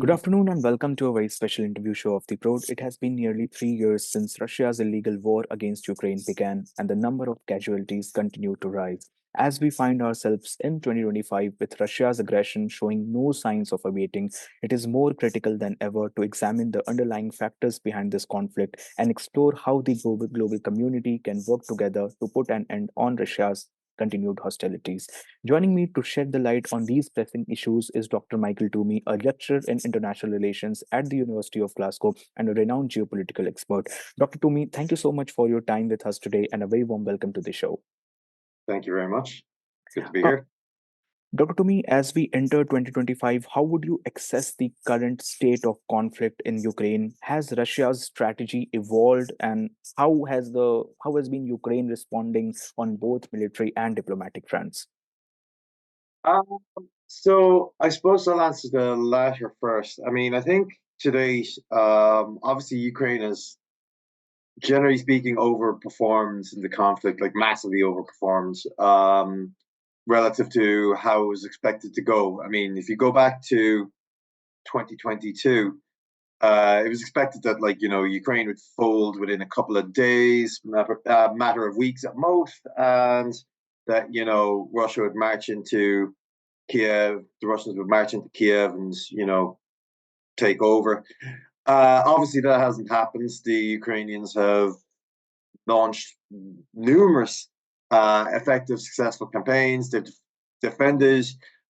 Good afternoon and welcome to a very special interview show of the Prode. It has been nearly 3 years since Russia's illegal war against Ukraine began, and the number of casualties continue to rise. As we find ourselves in 2025 with Russia's aggression showing no signs of abating, it is more critical than ever to examine the underlying factors behind this conflict and explore how the global community can work together to put an end on Russia's continued hostilities. Joining me to shed the light on these pressing issues is Dr. Michael Toomey, a lecturer in international relations at the University of Glasgow and a renowned geopolitical expert. Dr. Toomey, thank you so much for your time with us today and a very warm welcome to the show. Thank you very much. Good to be Uh, here. Dr. Toomey, as we enter 2025, how would you assess the current state of conflict in Ukraine? Has Russia's strategy evolved, and how has been Ukraine responding on both military and diplomatic fronts? Um, so I suppose I'll answer the latter first. I mean, I think today, obviously Ukraine has, generally speaking, overperformed in the conflict, like massively overperformed, relative to how it was expected to go. I mean, if you go back to 2022, it was expected that, Ukraine would fold within a couple of days, matter of weeks at most, and that, Russia would march into Kiev, the Russians would march into Kiev and, take over. Obviously, that hasn't happened. The Ukrainians have launched numerous effective, successful campaigns. They've defended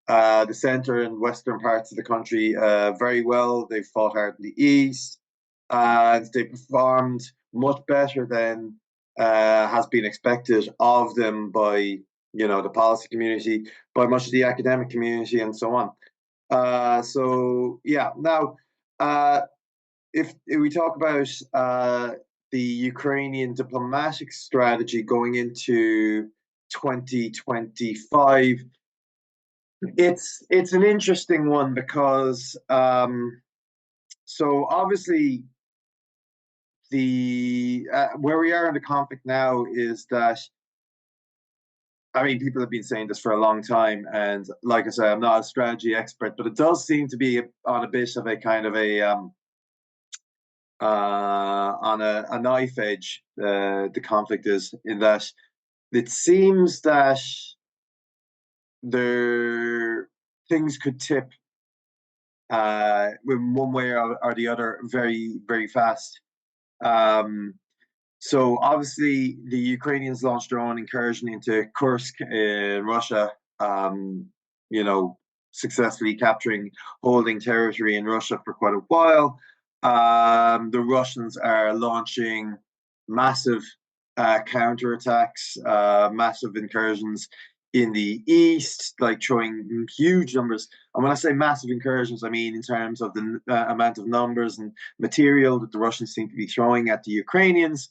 the center and western parts of the country very well. They've fought hard in the east, and they performed much better than has been expected of them by the policy community, by much of the academic community, and so on. So yeah, now if we talk about the Ukrainian diplomatic strategy going into 2025, it's an interesting one because so obviously the where we are in the conflict now is that, I mean, people have been saying this for a long time, and like I said, I'm not a strategy expert, but it does seem to be on a bit of a kind of a on a knife edge. The conflict is in that it seems that there things could tip in one way or the other very, very fast. So obviously the Ukrainians launched their own incursion into Kursk in Russia, successfully capturing, holding territory in Russia for quite a while. The Russians are launching massive counterattacks, massive incursions in the east, like showing huge numbers. And when I say massive incursions, I mean in terms of the amount of numbers and material that the Russians seem to be throwing at the Ukrainians.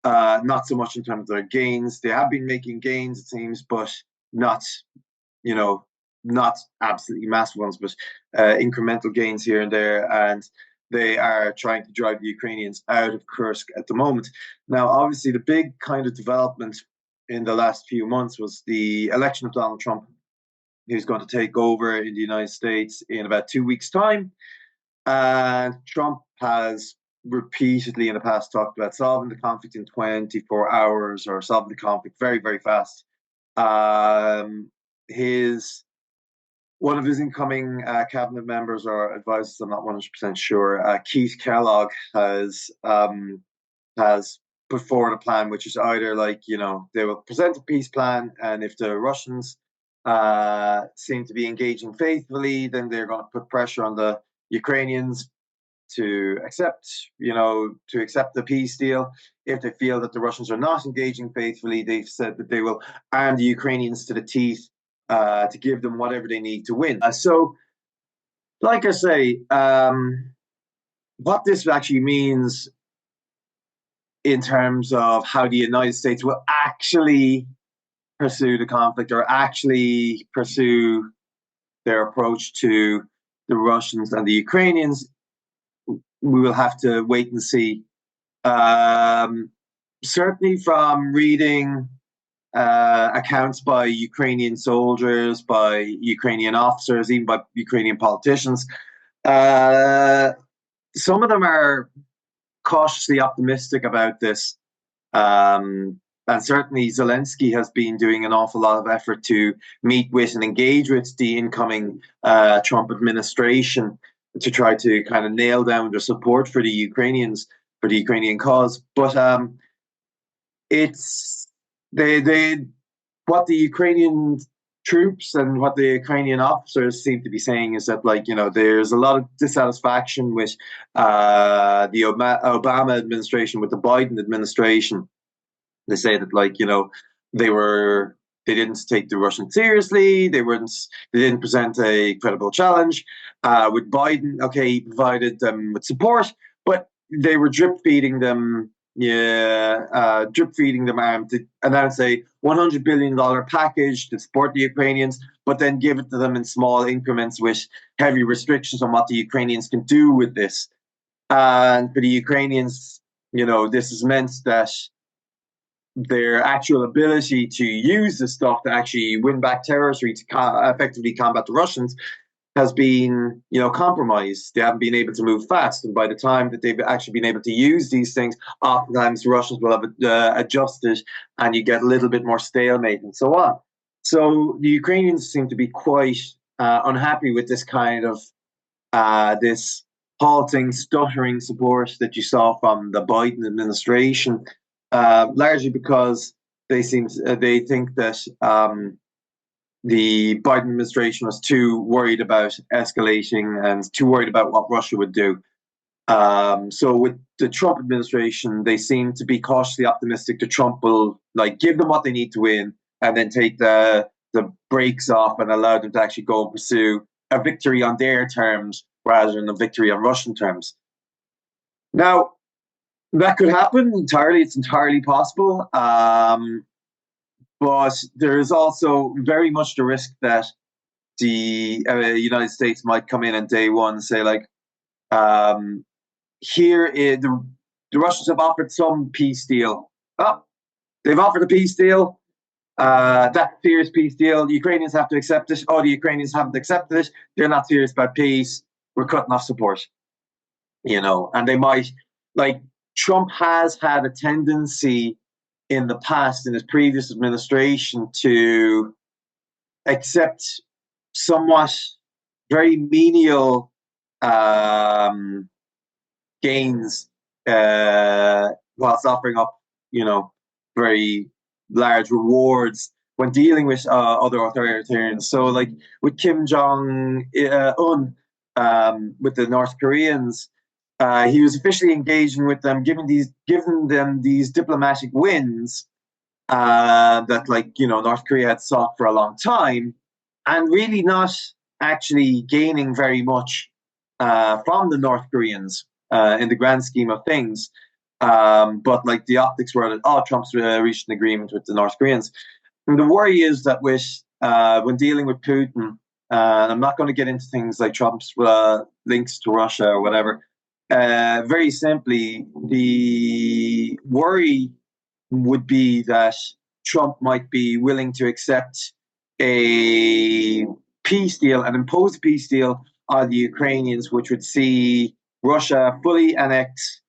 Not so much in terms of their gains. They have been making gains, it seems, but not, not absolutely massive ones, but incremental gains here and there. And they are trying to drive the Ukrainians out of Kursk at the moment. Now, obviously, the big kind of development in the last few months was the election of Donald Trump, who's going to take over in the United States in about 2 weeks' time. And Trump has repeatedly in the past talked about solving the conflict in 24 hours or solving the conflict very, very fast. One of his incoming cabinet members or advisors, I'm not 100% sure, Keith Kellogg, has put forward a plan which is either they will present a peace plan, and if the Russians seem to be engaging faithfully, then they're going to put pressure on the Ukrainians to accept the peace deal. If they feel that the Russians are not engaging faithfully, they've said that they will arm the Ukrainians to the teeth to give them whatever they need to win. So, like I say, what this actually means in terms of how the United States will actually pursue the conflict or actually pursue their approach to the Russians and the Ukrainians, we will have to wait and see. Certainly from reading accounts by Ukrainian soldiers, by Ukrainian officers, even by Ukrainian politicians, Uh, some of them are cautiously optimistic about this. And certainly Zelensky has been doing an awful lot of effort to meet with and engage with the incoming Trump administration to try to kind of nail down their support for the Ukrainians, for the Ukrainian cause. But it's they what the Ukrainian troops and what the Ukrainian officers seem to be saying is that, like, there's a lot of dissatisfaction with the Obama administration, with the Biden administration. They say that, like, they were they didn't take the Russians seriously. They didn't present a credible challenge. With Biden, okay, he provided them with support, but they were drip feeding them. Yeah, drip feeding them to announce a $100 billion package to support the Ukrainians, but then give it to them in small increments with heavy restrictions on what the Ukrainians can do with this. And for the Ukrainians, this has meant that their actual ability to use the stuff to actually win back territory to effectively combat the Russians has been, compromised. They haven't been able to move fast, and by the time that they've actually been able to use these things, oftentimes the Russians will have adjusted, and you get a little bit more stalemate and so on. So the Ukrainians seem to be quite unhappy with this kind of this halting, stuttering support that you saw from the Biden administration, largely because they think that the Biden administration was too worried about escalating and too worried about what Russia would do. So with the Trump administration, they seem to be cautiously optimistic that Trump will, like, give them what they need to win, and then take the brakes off and allow them to actually go and pursue a victory on their terms rather than a victory on Russian terms. Now, that could happen entirely. It's entirely possible. But there is also very much the risk that the United States might come in on day one and say, like, the Russians have offered some peace deal. Oh, they've offered a peace deal. That's a serious peace deal. The Ukrainians have to accept it. Oh, the Ukrainians haven't accepted it. They're not serious about peace. We're cutting off support. And they might, like, Trump has had a tendency in the past, in his previous administration, to accept somewhat very menial gains whilst offering up, very large rewards when dealing with other authoritarians. So, like, with Kim Jong-un, with the North Koreans, he was officially engaging with them, giving them these diplomatic wins that, like, North Korea had sought for a long time, and really not actually gaining very much from the North Koreans in the grand scheme of things. But, like, the optics were that, Trump's reached an agreement with the North Koreans. And the worry is that when dealing with Putin, I'm not going to get into things like Trump's links to Russia or whatever. Very simply, the worry would be that Trump might be willing to accept a peace deal and impose a peace deal on the Ukrainians, which would see Russia fully annex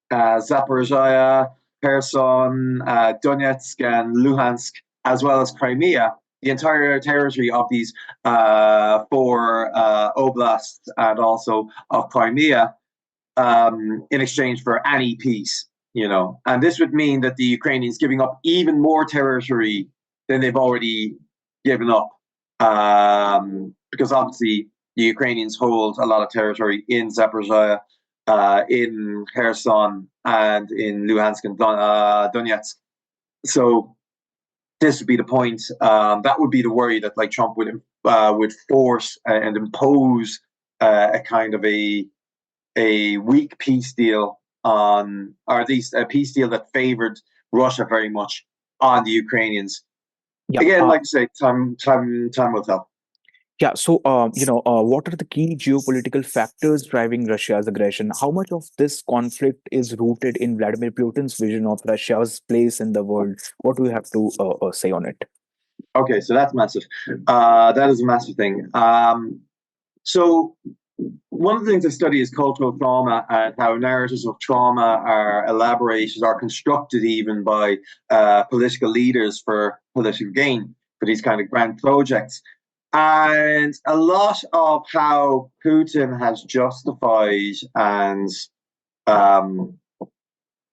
Zaporizhia, Kherson, Donetsk, and Luhansk, as well as Crimea, the entire territory of these four oblasts, and also of Crimea, in exchange for any peace. And this would mean that the Ukrainians giving up even more territory than they've already given up, because obviously the Ukrainians hold a lot of territory in Zaporizhia, in Kherson, and in Luhansk and Donetsk. So this would be the point. That would be the worry, that, like, Trump would force and impose a kind of a weak peace deal on, or at least a peace deal that favored Russia very much on the Ukrainians. Yeah. Again, like I say, time will tell. Yeah. So, what are the key geopolitical factors driving Russia's aggression? How much of this conflict is rooted in Vladimir Putin's vision of Russia's place in the world? What do you have to say on it? Okay, so that's massive. That is a massive thing. So one of the things I study is cultural trauma and how narratives of trauma are elaborated or constructed even by political leaders for political gain for these kind of grand projects. And a lot of how Putin has justified and um,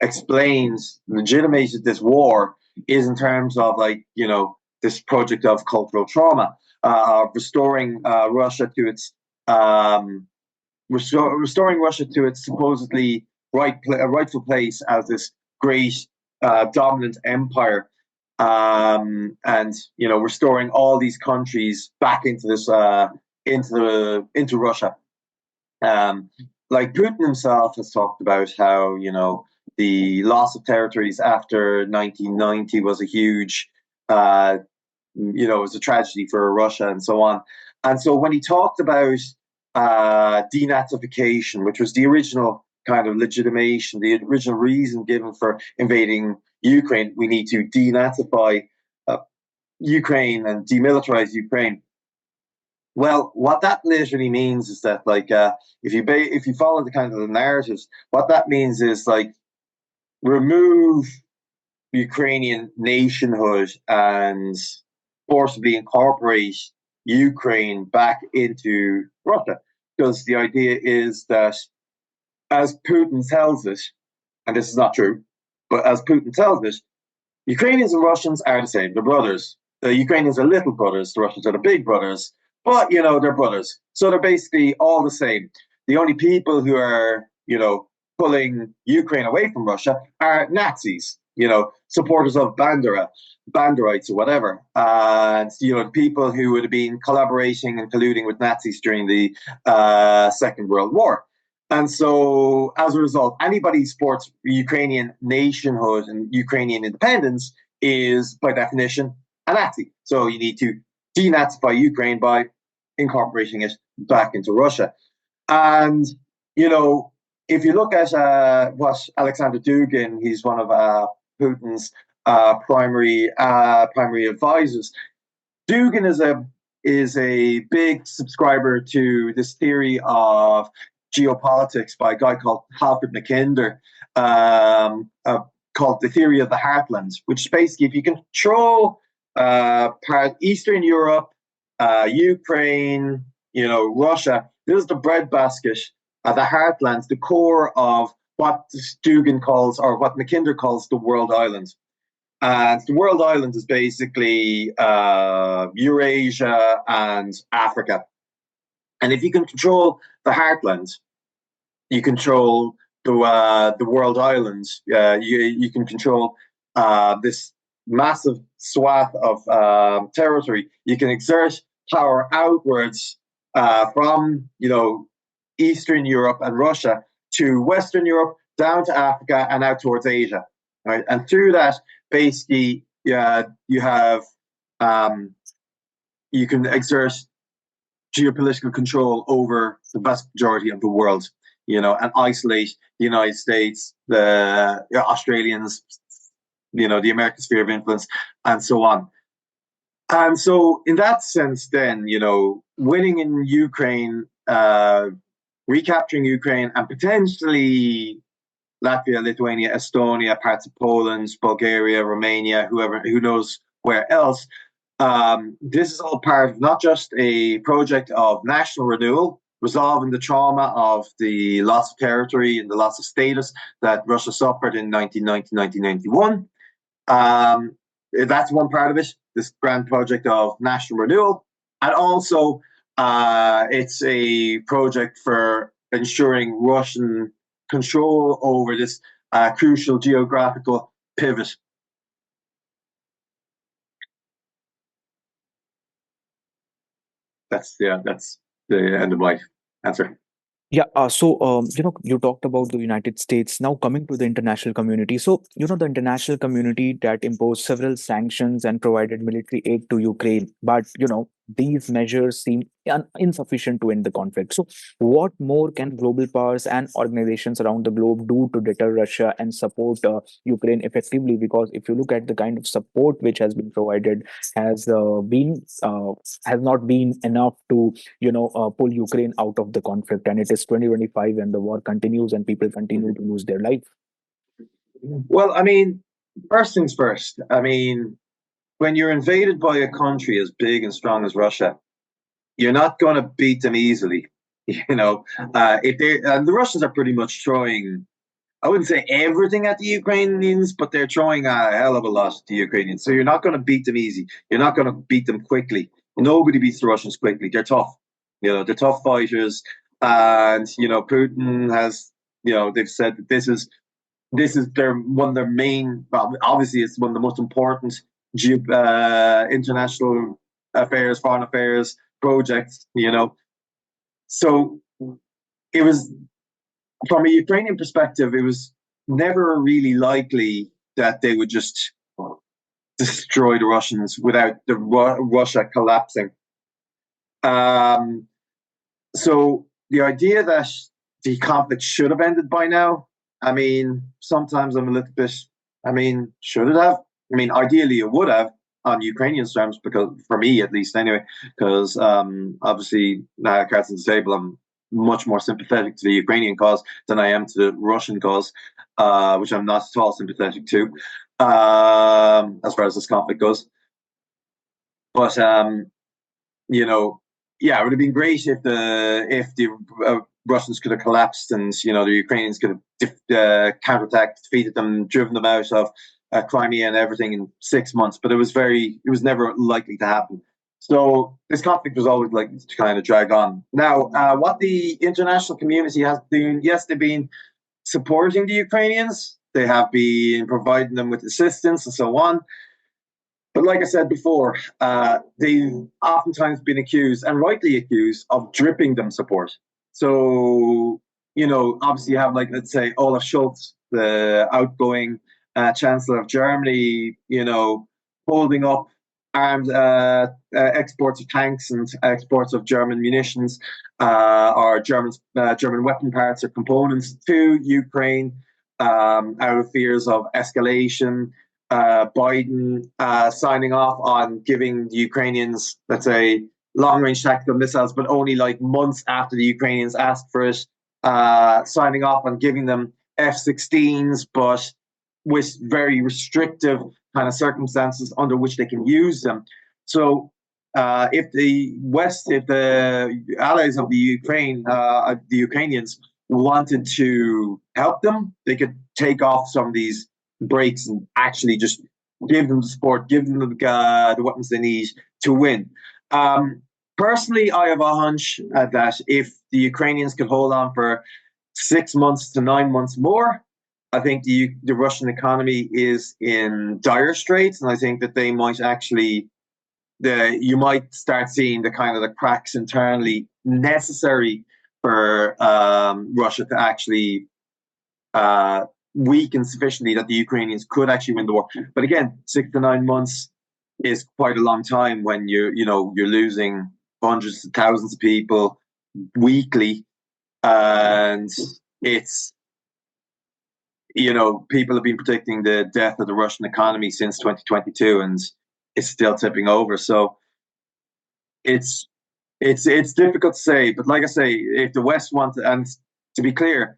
explains, legitimated this war is in terms of like, this project of cultural trauma, restoring Russia to its restoring Russia to its supposedly rightful place as this great dominant empire, and restoring all these countries back into this into Russia. Um, like Putin himself has talked about how the loss of territories after 1990 was a huge, it was a tragedy for Russia and so on. And so when he talked about denazification, which was the original kind of legitimation, the original reason given for invading Ukraine, we need to denazify Ukraine and demilitarize Ukraine. Well, what that literally means is that, like, if you follow the kind of the narratives, what that means is like remove Ukrainian nationhood and forcibly incorporate Ukraine back into Russia. Because the idea is that, as Putin tells it, and this is not true, but as Putin tells it, Ukrainians and Russians are the same. They're brothers. The Ukrainians are little brothers. The Russians are the big brothers. But, they're brothers. So they're basically all the same. The only people who are, pulling Ukraine away from Russia are Nazis, supporters of Banderites or whatever. And, the people who would have been collaborating and colluding with Nazis during the Second World War. And so, as a result, anybody who supports Ukrainian nationhood and Ukrainian independence is, by definition, a Nazi. So you need to denazify Ukraine by incorporating it back into Russia. And, if you look at what Alexander Dugin, he's one of Putin's primary advisors. Dugin is a big subscriber to this theory of geopolitics by a guy called Alfred Mackinder, called the theory of the heartlands, which is basically if you control Eastern Europe, Ukraine, Russia, this is the breadbasket, the heartlands, the core of what Dugin calls, or what Mackinder calls, the world island. And the world island is basically Eurasia and Africa. And if you can control the heartland, you control the world islands. You can control this massive swath of territory. You can exert power outwards from Eastern Europe and Russia to Western Europe, down to Africa, and out towards Asia. Right, and through that, basically, you have you can exert geopolitical control over the vast majority of the world, and isolate the United States, the Australians, the American sphere of influence, and so on. And so, in that sense, then, winning in Ukraine, recapturing Ukraine, and potentially Latvia, Lithuania, Estonia, parts of Poland, Bulgaria, Romania, who knows where else. This is all part of not just a project of national renewal, resolving the trauma of the loss of territory and the loss of status that Russia suffered in 1990-1991. That's one part of it, this grand project of national renewal. And also, it's a project for ensuring Russian control over this crucial geographical pivot. That's the end of my answer. Yeah, you talked about the United States. Now coming to the international community. So, the international community that imposed several sanctions and provided military aid to Ukraine. But, these measures seem insufficient to end the conflict. So, what more can global powers and organizations around the globe do to deter Russia and support Ukraine effectively? Because if you look at the kind of support which has been provided, has been has not been enough to pull Ukraine out of the conflict, and it is 2025 and the war continues and people continue to lose their life. Well, I mean, first things first. I mean, when you're invaded by a country as big and strong as Russia, you're not going to beat them easily. If they and the Russians are pretty much throwing, I wouldn't say everything at the Ukrainians, but they're throwing a hell of a lot at the Ukrainians. So you're not going to beat them easy. You're not going to beat them quickly. Nobody beats the Russians quickly. They're tough. They're tough fighters. And Putin has, they've said that this is their one of their main. Well, obviously, it's one of the most important international affairs, foreign affairs projects. So it was, from a Ukrainian perspective, it was never really likely that they would just destroy the Russians without Russia collapsing. So the idea that the conflict should have ended by now, I mean, sometimes I'm a little bit, should it have? I mean, ideally it would have on Ukrainian terms, because for me at least anyway, because obviously cards on the table, I'm much more sympathetic to the Ukrainian cause than I am to the Russian cause, which I'm not at all sympathetic to, as far as this conflict goes. But yeah, it would have been great if the Russians could have collapsed and the Ukrainians could have counterattacked, defeated them, driven them out of Crimea and everything in 6 months. But it was never likely to happen. So this conflict was always likely to kind of drag on. Now, what the international community has been, yes, they've been supporting the Ukrainians. They have been providing them with assistance and so on. But like I said before, they've oftentimes been accused, and rightly accused, of dripping them support. So, obviously you have, like, let's say, Olaf Scholz, the outgoing Chancellor of Germany, holding up armed exports of tanks and exports of German munitions or German weapon parts or components to Ukraine out of fears of escalation. Biden signing off on giving the Ukrainians, let's say, long-range tactical missiles, but only like months after the Ukrainians asked for it, signing off on giving them F-16s, but with very restrictive kind of circumstances under which they can use them. So if the allies of the Ukrainians wanted to help them, they could take off some of these breaks and actually just give them the support, give them the weapons they need to win. Personally, I have a hunch that if the Ukrainians could hold on for 6 months to 9 months more, I think the Russian economy is in dire straits, and I think that they might actually, you might start seeing the kind of the cracks internally necessary for Russia to actually weaken sufficiently that the Ukrainians could actually win the war. But again, 6 to 9 months is quite a long time when you're losing hundreds of thousands of people weekly, and it's people have been predicting the death of the Russian economy since 2022, and it's still tipping over. So it's difficult to say, but like I say, if the West want to, and to be clear,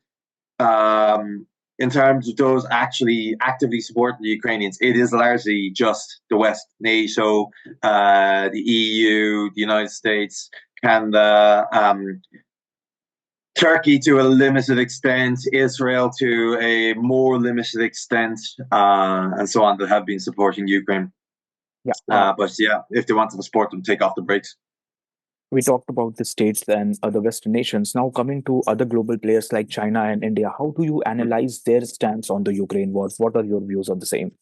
in terms of those actually actively supporting the Ukrainians, it is largely just the West, NATO, the EU, the United States, Canada, Turkey to a limited extent, Israel to a more limited extent, and so on, that have been supporting Ukraine. Yeah. But yeah, if they wanted to support them, take off the brakes. We talked about the states and other Western nations. Now, coming to other global players like China and India, how do you analyze their stance on the Ukraine war? What are your views on the same?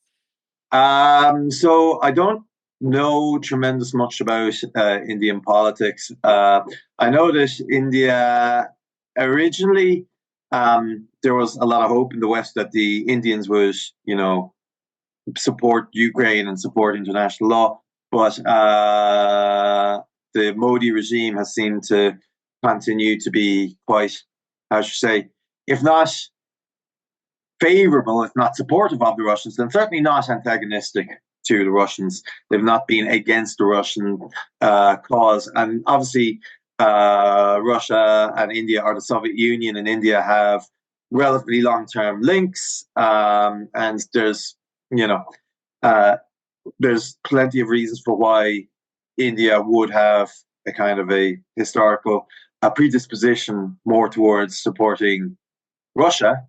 So I don't know tremendous much about Indian politics. I know that India originally, there was a lot of hope in the West that the Indians would, support Ukraine and support international law. But the Modi regime has seemed to continue to be quite, how should I say, if not favorable, if not supportive of the Russians, then certainly not antagonistic to the Russians. They've not been against the Russian cause. And obviously, Russia and India, or the Soviet Union and India, have relatively long-term links. And there's, there's plenty of reasons for why India would have a kind of a historical predisposition more towards supporting Russia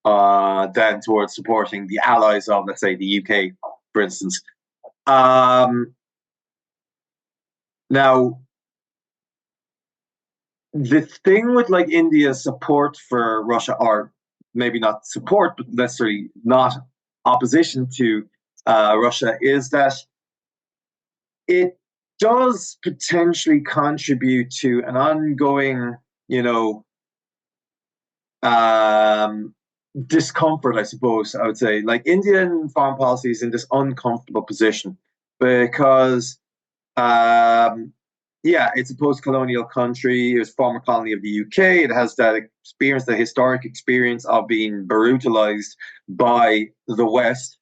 than towards supporting the allies of, let's say, the UK, for instance. Now, the thing with like India's support for Russia, or maybe not support, but necessarily not opposition to Russia, is that it does potentially contribute to an ongoing, discomfort, I suppose I would say. Like, Indian foreign policy is in this uncomfortable position because, it's a post-colonial country. It was a former colony of the UK. It has that experience, the historic experience of being brutalized by the West.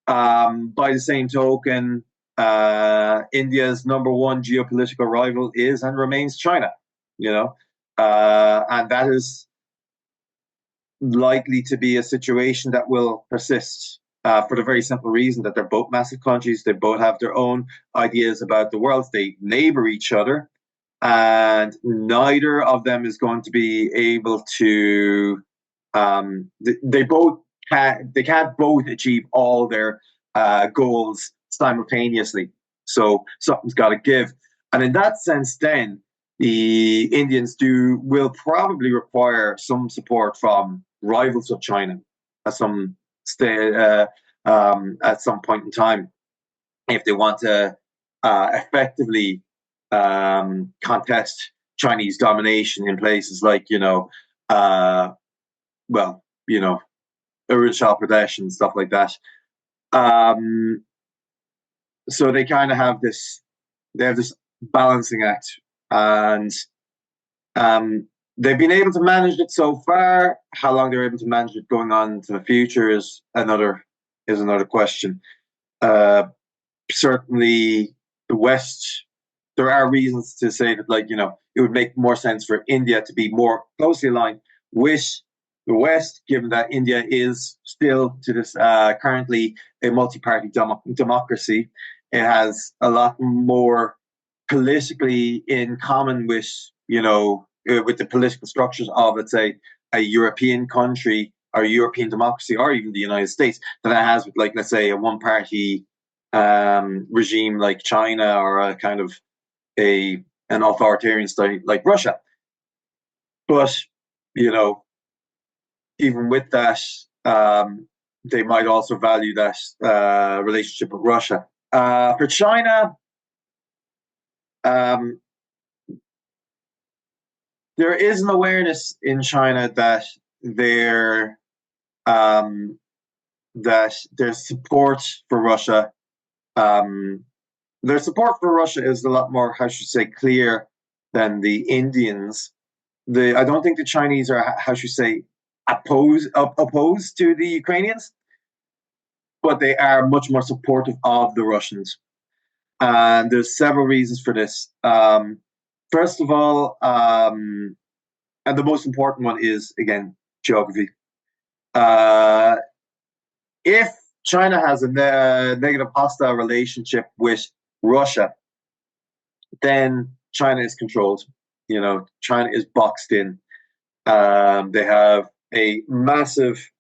By the same token, India's number one geopolitical rival is and remains China, and that is likely to be a situation that will persist for the very simple reason that they're both massive countries. They both have their own ideas about the world. They neighbor each other, and neither of them is going to be able to. They can't both achieve all their goals simultaneously. So something's got to give, and in that sense, then the Indians will probably require some support from rivals of China at some point in time, if they want to effectively contest Chinese domination in places like Arunachal Pradesh and stuff like that. So they kind of have this. They have this balancing act, and they've been able to manage it so far. How long they're able to manage it going on to the future is another question. Certainly, the West. There are reasons to say that, it would make more sense for India to be more closely aligned with the West, given that India is still to this currently a multi-party democracy. It has a lot more politically in common with the political structures of, let's say, a European country or European democracy, or even the United States, than it has with, let's say, a one-party regime like China, or a kind of an authoritarian state like Russia. But even with that, they might also value that relationship with Russia. For China, there is an awareness in China that their support for Russia, is a lot more, how should I say, clear than the Indians. I don't think the Chinese are, how should I say, opposed to the Ukrainians, but they are much more supportive of the Russians. And there's several reasons for this. First of all, and the most important one is, again, geography. If China has a negative hostile relationship with Russia, then China is controlled. China is boxed in. They have a massive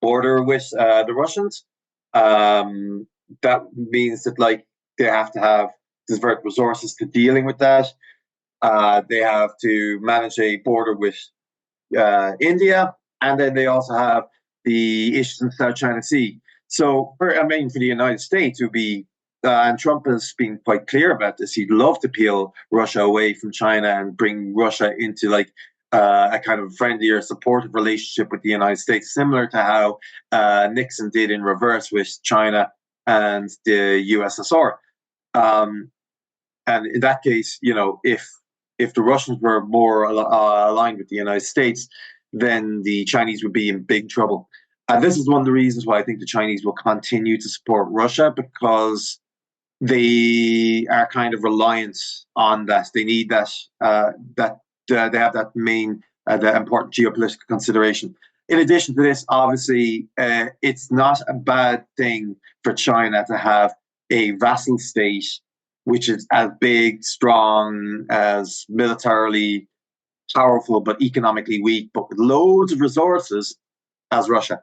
border with the Russians. That means that they have to have divert resources to dealing with that. They have to manage a border with India, and then they also have the issues in the South China Sea. So, for the United States, it would be, and Trump has been quite clear about this, he'd love to peel Russia away from China and bring Russia into a kind of friendlier, supportive relationship with the United States, similar to how Nixon did in reverse with China and the USSR. And in that case, if the Russians were more aligned with the United States, then the Chinese would be in big trouble. And this is one of the reasons why I think the Chinese will continue to support Russia, because they are kind of reliant on that. They need that. They have that main, the important geopolitical consideration. In addition to this, obviously, it's not a bad thing for China to have a vassal state which is as big, strong, as militarily powerful, but economically weak, but with loads of resources as Russia.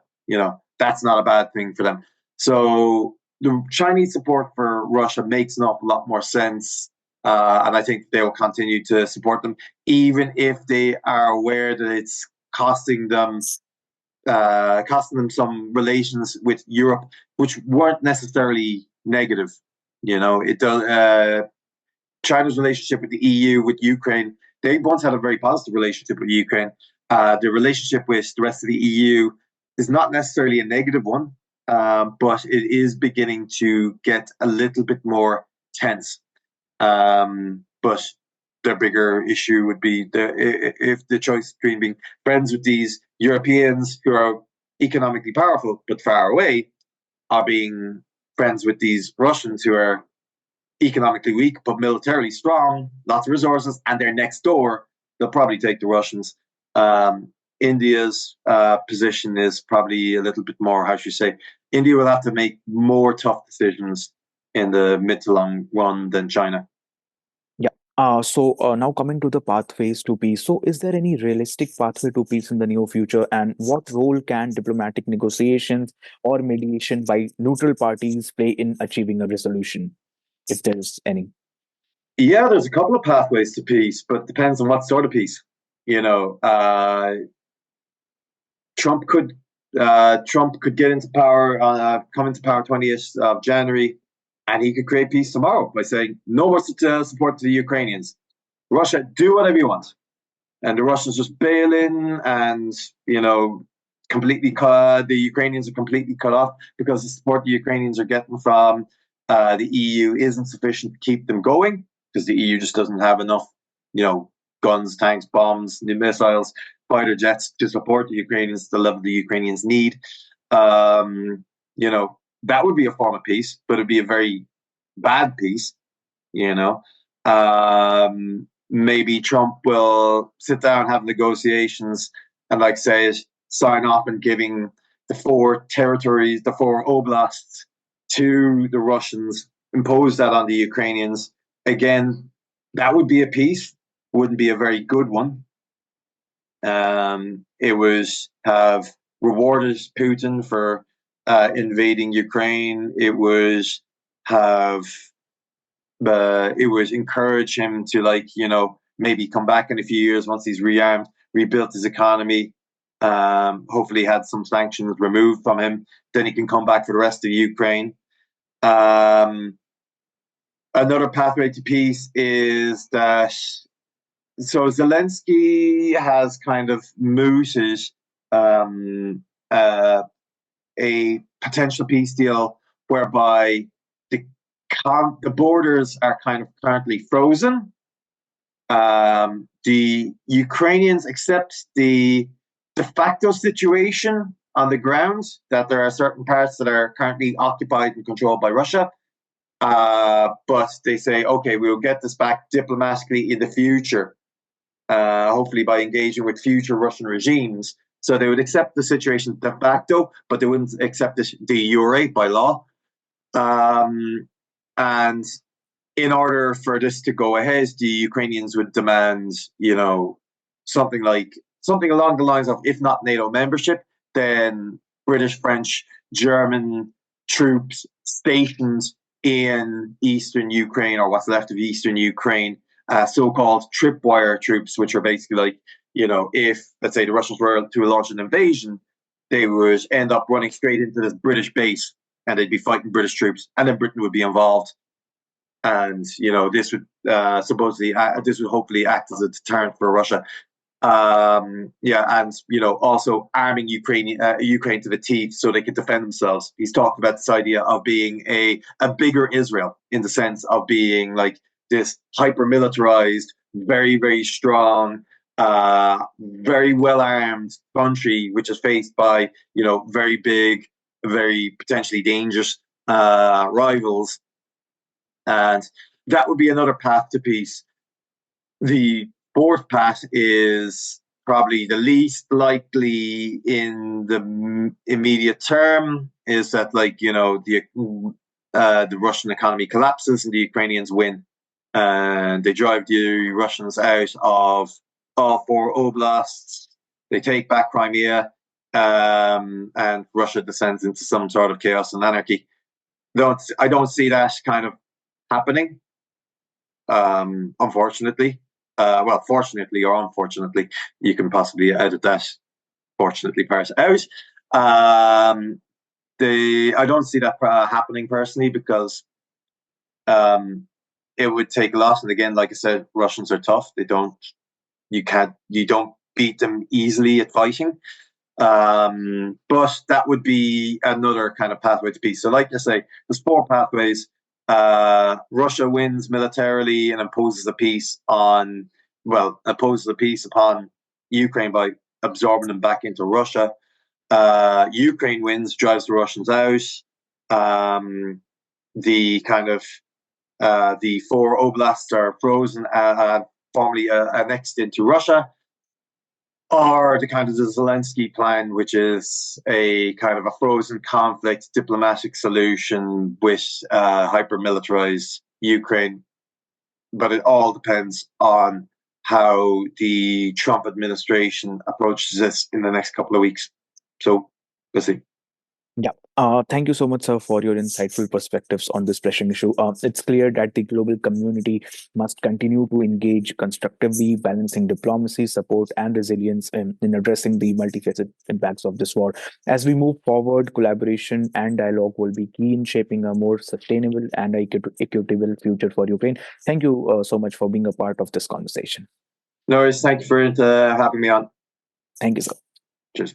That's not a bad thing for them. So the Chinese support for Russia makes an awful lot more sense. And I think they will continue to support them, even if they are aware that it's costing them some relations with Europe, which weren't necessarily negative. It does. China's relationship with the EU, with Ukraine, they once had a very positive relationship with Ukraine. The relationship with the rest of the EU is not necessarily a negative one, but it is beginning to get a little bit more tense. But the bigger issue would be if the choice between being friends with these Europeans who are economically powerful but far away, are being friends with these Russians who are economically weak but militarily strong, lots of resources, and they're next door. They'll probably take the Russians. India's position is probably a little bit more, how should you say, India will have to make more tough decisions in the mid to long run than China. Yeah. So now coming to the pathways to peace. So is there any realistic pathway to peace in the near future? And what role can diplomatic negotiations or mediation by neutral parties play in achieving a resolution, if there is any? Yeah, there's a couple of pathways to peace, but depends on what sort of peace. You know, Trump could Trump could get into power, come into power 20th of January, and he could create peace tomorrow by saying no more support to the Ukrainians. Russia, do whatever you want, and the Russians just bail in, and completely cut. The Ukrainians are completely cut off because the support the Ukrainians are getting from the EU isn't sufficient to keep them going, because the EU just doesn't have enough, guns, tanks, bombs, missiles, fighter jets to support the Ukrainians to the level the Ukrainians need. That would be a form of peace, but it'd be a very bad peace. Maybe Trump will sit down, have negotiations, and sign off and giving the four territories, the four oblasts, to the Russians, impose that on the Ukrainians. Again, that would be a peace, wouldn't be a very good one. It was have rewarded Putin for invading Ukraine. It was encourage him to maybe come back in a few years once he's rearmed, rebuilt his economy. Hopefully had some sanctions removed from him. Then he can come back for the rest of Ukraine. Another pathway to peace is that. So Zelensky has kind of mooted a potential peace deal whereby the borders are kind of currently frozen. The Ukrainians accept the de facto situation on the ground, that there are certain parts that are currently occupied and controlled by Russia. But they say, okay, we'll get this back diplomatically in the future, hopefully by engaging with future Russian regimes. So they would accept the situation de facto, but they wouldn't accept it de jure by law. And in order for this to go ahead, the Ukrainians would demand, something along the lines of, if not NATO membership, then British, French, German troops stationed in eastern Ukraine, or what's left of eastern Ukraine, so-called tripwire troops, which are basically if, let's say, the Russians were to launch an invasion, they would end up running straight into this British base, and they'd be fighting British troops, and then Britain would be involved. And this would this would hopefully act as a deterrent for Russia. And also arming Ukraine to the teeth so they could defend themselves. He's talked about this idea of being a bigger Israel, in the sense of being like this hyper militarized, very, very strong, very well armed country, which is faced by, very big, very potentially dangerous rivals. And that would be another path to peace. The fourth path is probably the least likely in the immediate term, is that, the Russian economy collapses and the Ukrainians win, and they drive the Russians out of all four oblasts. They take back Crimea, and Russia descends into some sort of chaos and anarchy. I don't see that kind of happening. Unfortunately, fortunately or unfortunately, you can possibly edit that fortunately part out. I don't see that happening personally, because it would take a lot. And again, like I said, Russians are tough. You don't beat them easily at fighting. But that would be another kind of pathway to peace. So, like I say, there's four pathways. Russia wins militarily and imposes a peace upon Ukraine by absorbing them back into Russia. Ukraine wins, drives the Russians out. The four oblasts are frozen, formally annexed into Russia. Or the Zelensky plan, which is a kind of a frozen conflict diplomatic solution with hyper-militarized Ukraine. But it all depends on how the Trump administration approaches this in the next couple of weeks. So we'll see. Yeah. Thank you so much, sir, for your insightful perspectives on this pressing issue. It's clear that the global community must continue to engage constructively, balancing diplomacy, support, and resilience in addressing the multifaceted impacts of this war. As we move forward, collaboration and dialogue will be key in shaping a more sustainable and equitable future for Ukraine. Thank you so much for being a part of this conversation. No worries. Thank you for having me on. Thank you, sir. Cheers.